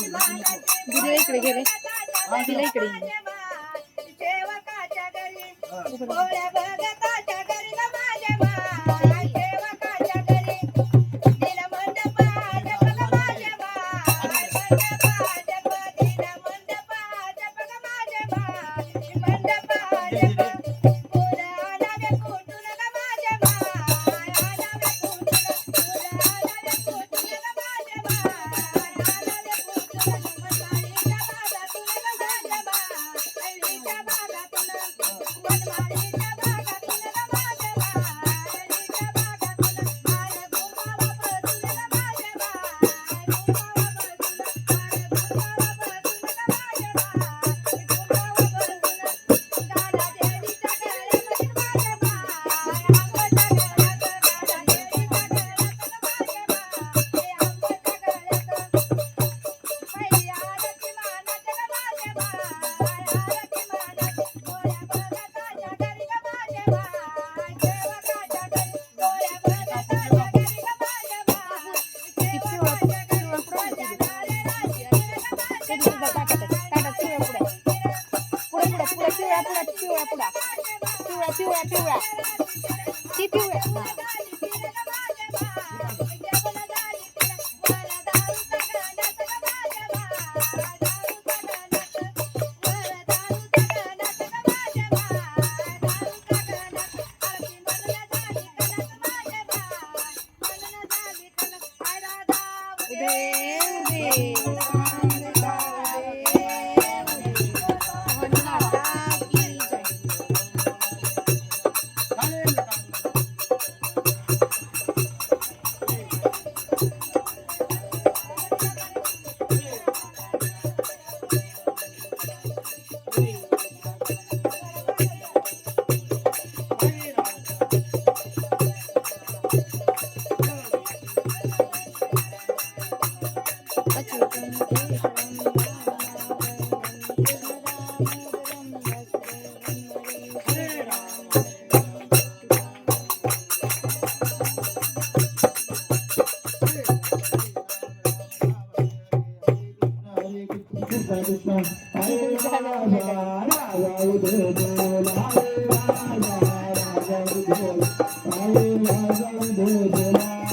दिदीला इकडे गेले तिला इकडे सेवकाच्या घरी पोळ्या भगताच्या घरी ग माझे बाळ सेवकाच्या घरी दिला मंडपात बघ माझे बाळ मंडपात बघ दिला मंडपात बघ माझे बाळ मंडपात बघ पोळ्या आणावे कुठून ग माझे बाळ आणावे कुठून पोळ्या आणावे कुठून ग माझे बाळ आणावे कुठून वनमाळीच्या बागातून ग माझे बाळ हळदीच्या बागातून वनमाळीच्या बागातून ग माझे बाळ हळदीच्या बागातून आळ गुंबावापासून ग माझे बाळ गुंबावापासून आळ गुंबावापासून ग माझे बाळ गुंबावापासून दादा देवीच्या गळ्यामध्ये माझे बाळ आंबाच्या गळ्यात दादा देवीच्या गळ्यात माझे बाळ हे आंबाच्या गळ्यात पहिली आरती मानाची ग माझे बाळ आरती मानाची पोळ्या भगताच्या घरी ग माझे बाळ सेवकाच्या घरी पोळ्या भगताच्या घरी ग माझे बाळ सेवकाच्या घरी माझ्या दारे राशी ग माझे पिवळ्या ती पिवळ्या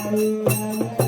Hare